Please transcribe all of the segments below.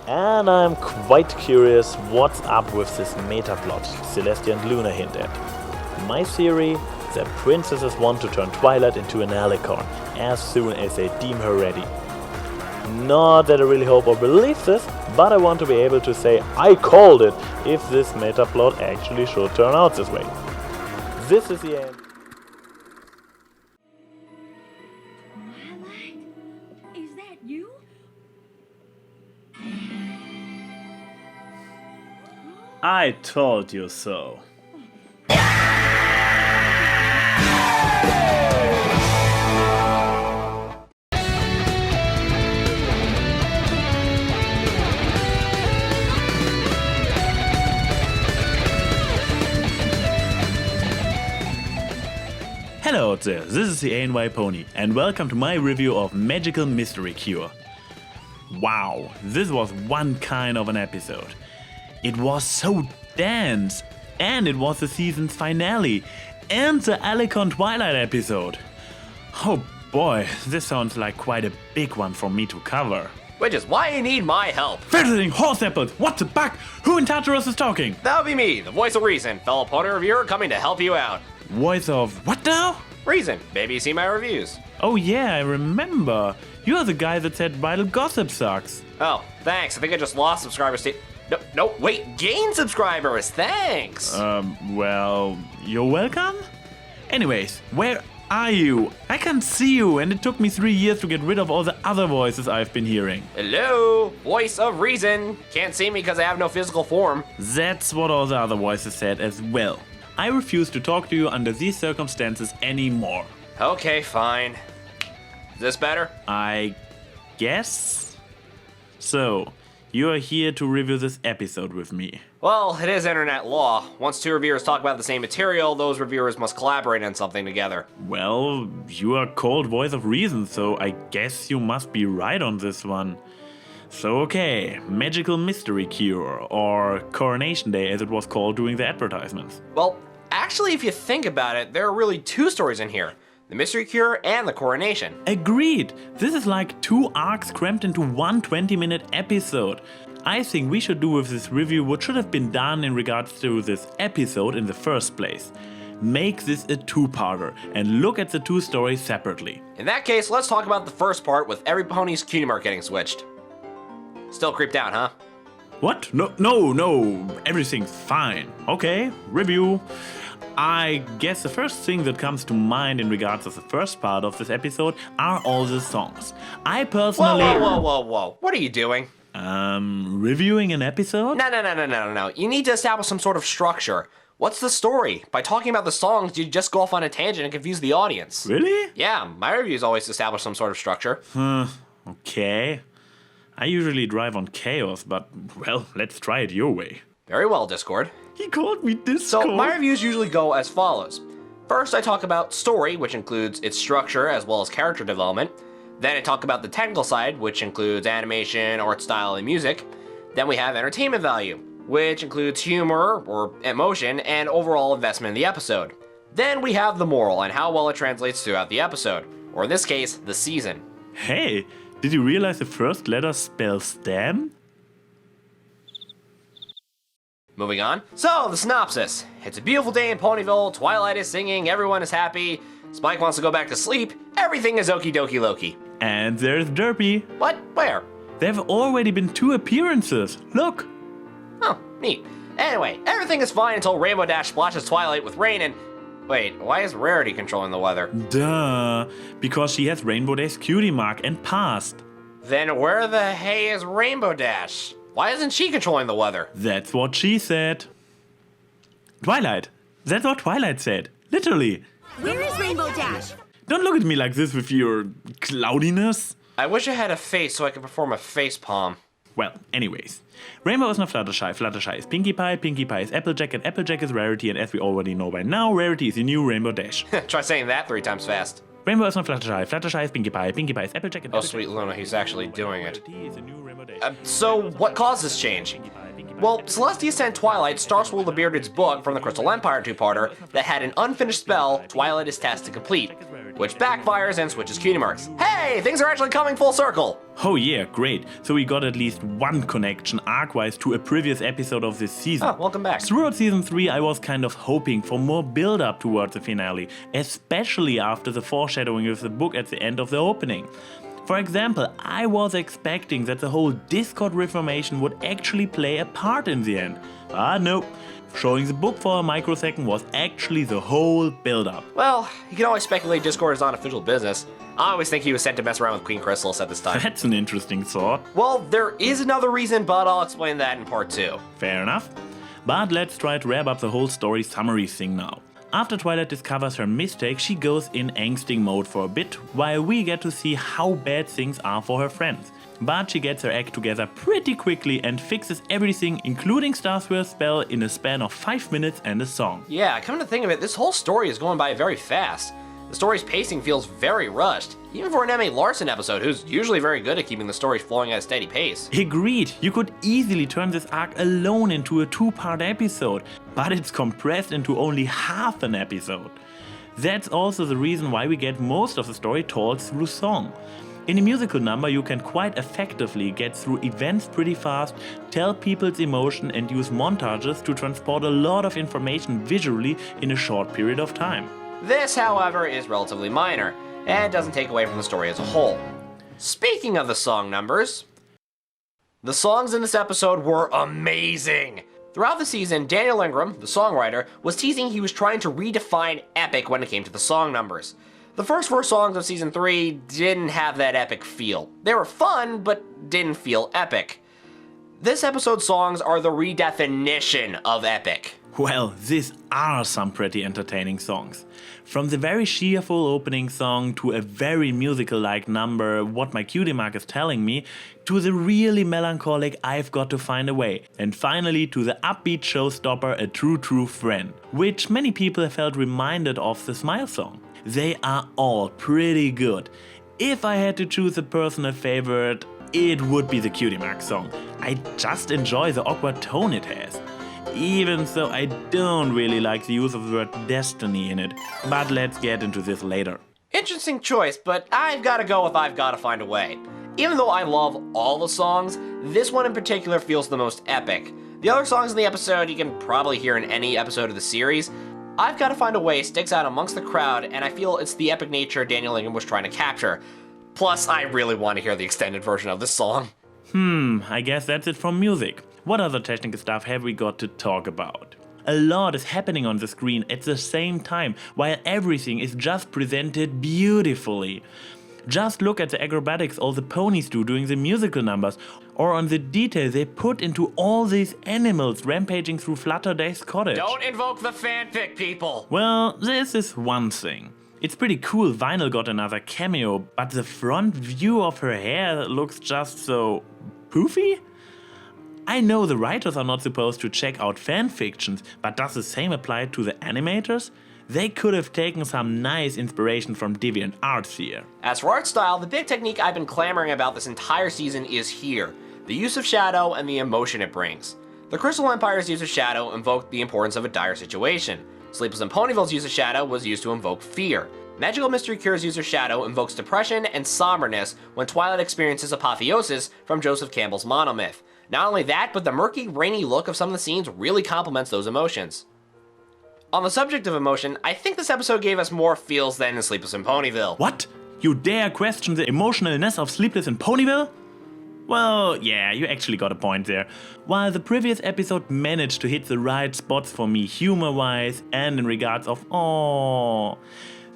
And I'm quite curious what's up with this meta plot Celestia and Luna hint at. My theory, the princesses want to turn Twilight into an alicorn as soon as they deem her ready. Not that I really hope or believe this, but I want to be able to say I called it if this meta plot actually should turn out this way. This is the end. Twilight? Is that you? I told you so. Hello out there, this is the TheAnYPony and welcome to my review of Magical Mystery Cure. Wow, this was one kind of an episode. It was so dense, and it was the season's finale, and the Alicorn Twilight episode. Oh boy, this sounds like quite a big one for me to cover. Which is why you need my help. Fiddling horse apples, what the buck? Who in Tartarus is talking? That'll be me, the voice of reason, fellow pony reviewer coming to help you out. Voice of what now? Reason, maybe you see my reviews. Oh yeah, I remember. You're the guy that said Vital Gossip sucks. Oh, thanks, I think I just lost subscribers to... No, wait, gain subscribers, thanks! Well, you're welcome? Anyways, where are you? I can't see you, and it took me 3 years to get rid of all the other voices I've been hearing. Hello, voice of reason. Can't see me because I have no physical form. That's what all the other voices said as well. I refuse to talk to you under these circumstances anymore. Okay, fine. Is this better? I guess? So, you are here to review this episode with me. Well, it is internet law. Once two reviewers talk about the same material, those reviewers must collaborate on something together. Well, you are called Voice of Reason, so I guess you must be right on this one. So okay, Magical Mystery Cure, or Coronation Day as it was called during the advertisements. Well, actually if you think about it, there are really two stories in here. The Mystery Cure and the Coronation. Agreed! This is like 2 arcs crammed into one 20-minute episode. I think we should do with this review what should have been done in regards to this episode in the first place. Make this a 2-parter and look at the 2 stories separately. In that case, let's talk about the first part with every pony's cutie mark getting switched. Still creeped out, huh? What? No, everything's fine. Okay, review. I guess the first thing that comes to mind in regards to the first part of this episode are all the songs. I personally... Whoa. What are you doing? Reviewing an episode? No. You need to establish some sort of structure. What's the story? By talking about the songs, you just go off on a tangent and confuse the audience. Really? Yeah, my reviews always establish some sort of structure. Okay. I usually drive on chaos, but, well, let's try it your way. Very well, Discord. He called me Discord. So, my reviews usually go as follows. First, I talk about story, which includes its structure as well as character development. Then I talk about the technical side, which includes animation, art style, and music. Then we have entertainment value, which includes humor or emotion and overall investment in the episode. Then we have the moral and how well it translates throughout the episode, or in this case, the season. Hey, did you realize the first letter spells stem? Moving on. So, the synopsis. It's a beautiful day in Ponyville, Twilight is singing, everyone is happy, Spike wants to go back to sleep, everything is okie dokie Loki. And there's Derpy. What? Where? There have already been 2 appearances. Look. Oh, neat. Anyway, everything is fine until Rainbow Dash splashes Twilight with rain and... Wait, why is Rarity controlling the weather? Duh, because she has Rainbow Dash's cutie mark and passed. Then where the hey is Rainbow Dash? Why isn't she controlling the weather? That's what she said. Twilight. That's what Twilight said. Literally. Where is Rainbow Dash? Don't look at me like this with your cloudiness. I wish I had a face so I could perform a face palm. Well, anyways. Rainbow is not Fluttershy, Fluttershy is Pinkie Pie is Applejack, and Applejack is Rarity, and as we already know by now, Rarity is the new Rainbow Dash. Try saying that 3 times fast. Rainbow is not Fluttershy, Fluttershy is Pinkie Pie is Applejack, and Oh, sweet Luna, he's actually doing it. Rarity is the new Rainbow Dash. So, what caused this change? Well, Celestia sent Twilight Starswirl the Bearded's book from the Crystal Empire 2-parter that had an unfinished spell Twilight is tasked to complete. which backfires and switches cutie marks. Hey, things are actually coming full circle! Oh yeah, great. So we got at least one connection arc-wise to a previous episode of this season. Oh, welcome back. Throughout season 3 I was kind of hoping for more build-up towards the finale, especially after the foreshadowing of the book at the end of the opening. For example, I was expecting that the whole Discord reformation would actually play a part in the end. But no, showing the book for a microsecond was actually the whole build-up. Well, you can always speculate Discord is not official business. I always think he was sent to mess around with Queen Chrysalis at this time. That's an interesting thought. Well, there is another reason, but I'll explain that in part 2. Fair enough. But let's try to wrap up the whole story summary thing now. After Twilight discovers her mistake, she goes in angsting mode for a bit, while we get to see how bad things are for her friends. But she gets her act together pretty quickly and fixes everything, including Starswell's spell, in a span of 5 minutes and a song. Yeah, come to think of it, this whole story is going by very fast. The story's pacing feels very rushed, even for an M.A. Larson episode, who's usually very good at keeping the story flowing at a steady pace. Agreed, you could easily turn this arc alone into a 2-part episode, but it's compressed into only half an episode. That's also the reason why we get most of the story told through song. In a musical number you can quite effectively get through events pretty fast, tell people's emotion and use montages to transport a lot of information visually in a short period of time. This, however, is relatively minor, and doesn't take away from the story as a whole. Speaking of the song numbers, the songs in this episode were amazing! Throughout the season, Daniel Ingram, the songwriter, was teasing he was trying to redefine epic when it came to the song numbers. The first 4 songs of season 3 didn't have that epic feel. They were fun, but didn't feel epic. This episode's songs are the redefinition of epic. Well, these are some pretty entertaining songs. From the very cheerful opening song to a very musical-like number, What My Cutie Mark Is Telling Me, to the really melancholic I've Got to Find a Way, and finally to the upbeat showstopper A True True Friend, which many people felt reminded of the Smile song. They are all pretty good. If I had to choose a personal favorite, it would be the Cutie Mark song. I just enjoy the awkward tone it has. Even so, I don't really like the use of the word destiny in it, but let's get into this later. Interesting choice, but I've gotta go with I've Gotta Find a Way. Even though I love all the songs, this one in particular feels the most epic. The other songs in the episode you can probably hear in any episode of the series. I've Gotta Find a Way sticks out amongst the crowd, and I feel it's the epic nature Daniel Ingram was trying to capture. Plus, I really want to hear the extended version of this song. I guess that's it from music. What other technical stuff have we got to talk about? A lot is happening on the screen at the same time, while everything is just presented beautifully. Just look at the acrobatics all the ponies do during the musical numbers, or on the detail they put into all these animals rampaging through Flutterday's cottage. Don't invoke the fanfic, people! Well, this is one thing. It's pretty cool Vinyl got another cameo, but the front view of her hair looks just so poofy? I know the writers are not supposed to check out fanfictions, but does the same apply to the animators? They could have taken some nice inspiration from DeviantArts here. As for art style, the big technique I've been clamoring about this entire season is here. The use of shadow and the emotion it brings. The Crystal Empire's use of shadow invoked the importance of a dire situation. Sleepless in Ponyville's use of shadow was used to invoke fear. Magical Mystery Cure's use of shadow invokes depression and somberness when Twilight experiences apotheosis from Joseph Campbell's monomyth. Not only that, but the murky, rainy look of some of the scenes really complements those emotions. On the subject of emotion, I think this episode gave us more feels than in Sleepless in Ponyville. What? You dare question the emotionalness of Sleepless in Ponyville? Well, yeah, you actually got a point there. While the previous episode managed to hit the right spots for me humor-wise and in regards of aww,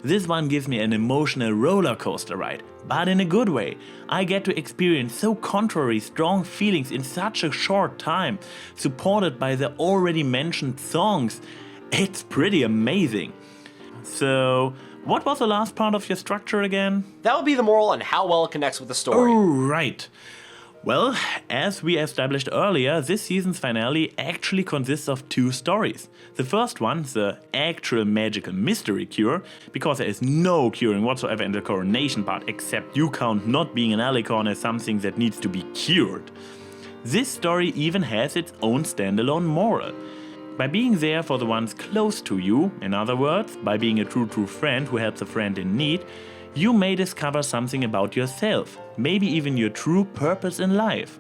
this one gives me an emotional roller coaster ride, but in a good way. I get to experience so contrary strong feelings in such a short time, supported by the already mentioned songs. It's pretty amazing. So, what was the last part of your structure again? That would be the moral and how well it connects with the story. Oh, right. Well, as we established earlier, this season's finale actually consists of 2 stories. The first one, the actual magical mystery cure, because there is no curing whatsoever in the coronation part, except you count not being an alicorn as something that needs to be cured. This story even has its own standalone moral. By being there for the ones close to you, in other words, by being a true friend who helps a friend in need, you may discover something about yourself, maybe even your true purpose in life.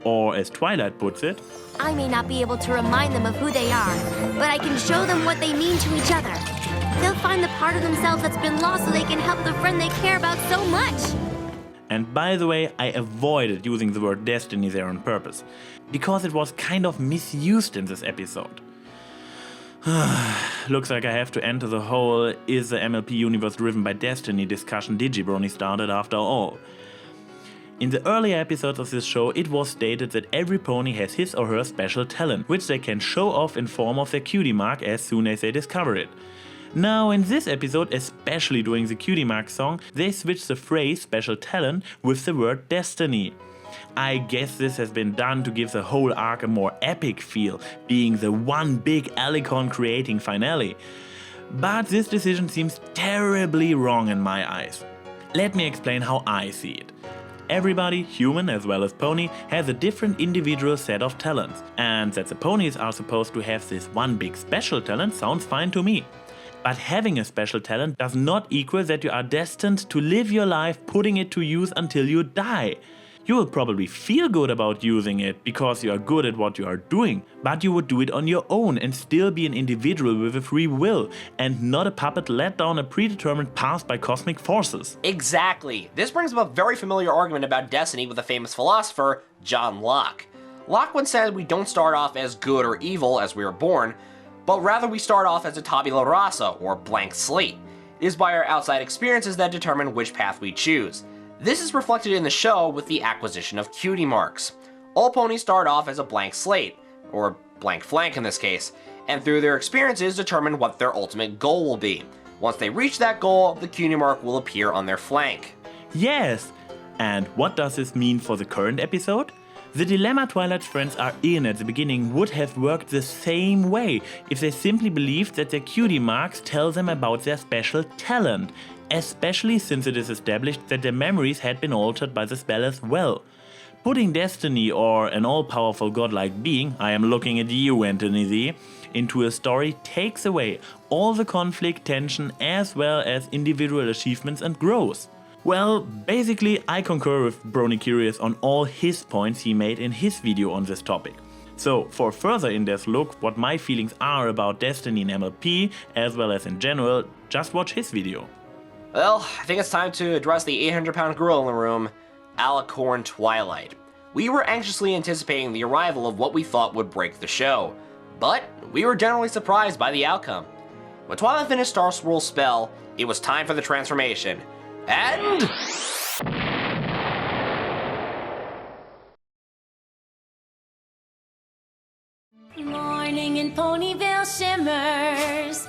Or as Twilight puts it, I may not be able to remind them of who they are, but I can show them what they mean to each other. They'll find the part of themselves that's been lost so they can help the friend they care about so much. and by the way, I avoided using the word destiny there on purpose, because it was kind of misused in this episode. Looks like I have to enter the whole "is the MLP universe driven by destiny" discussion DigiBrony started after all. In the earlier episodes of this show, it was stated that every pony has his or her special talent, which they can show off in form of their cutie mark as soon as they discover it. Now in this episode, especially during the cutie mark song, they switch the phrase special talent with the word destiny. I guess this has been done to give the whole arc a more epic feel, being the one big Alicorn creating finale. But this decision seems terribly wrong in my eyes. Let me explain how I see it. Everybody, human as well as pony, has a different individual set of talents, and that the ponies are supposed to have this one big special talent sounds fine to me. But having a special talent does not equal that you are destined to live your life putting it to use until you die. You will probably feel good about using it because you are good at what you are doing, but you would do it on your own and still be an individual with a free will, and not a puppet led down a predetermined path by cosmic forces. Exactly. This brings up a very familiar argument about destiny with the famous philosopher John Locke. Locke once said we don't start off as good or evil as we are born, but rather we start off as a tabula rasa, or blank slate. It is by our outside experiences that determine which path we choose. This is reflected in the show with the acquisition of cutie marks. All ponies start off as a blank slate, or blank flank in this case, and through their experiences determine what their ultimate goal will be. Once they reach that goal, the cutie mark will appear on their flank. Yes! And what does this mean for the current episode? The dilemma Twilight's friends are in at the beginning would have worked the same way if they simply believed that their cutie marks tell them about their special talent, especially since it is established that their memories had been altered by the spell as well. Putting destiny or an all-powerful godlike being, I am looking at you, Antony C, into a story takes away all the conflict, tension, as well as individual achievements and growth. Well, basically I concur with BronyCurious on all his points he made in his video on this topic. So for a further in-depth look what my feelings are about destiny in MLP, as well as in general, just watch his video. Well, I think it's time to address the 800-pound gorilla in the room, Alicorn Twilight. We were anxiously anticipating the arrival of what we thought would break the show, but we were generally surprised by the outcome. When Twilight finished Star Swirl's spell, it was time for the transformation. And... Morning in Ponyville shimmers.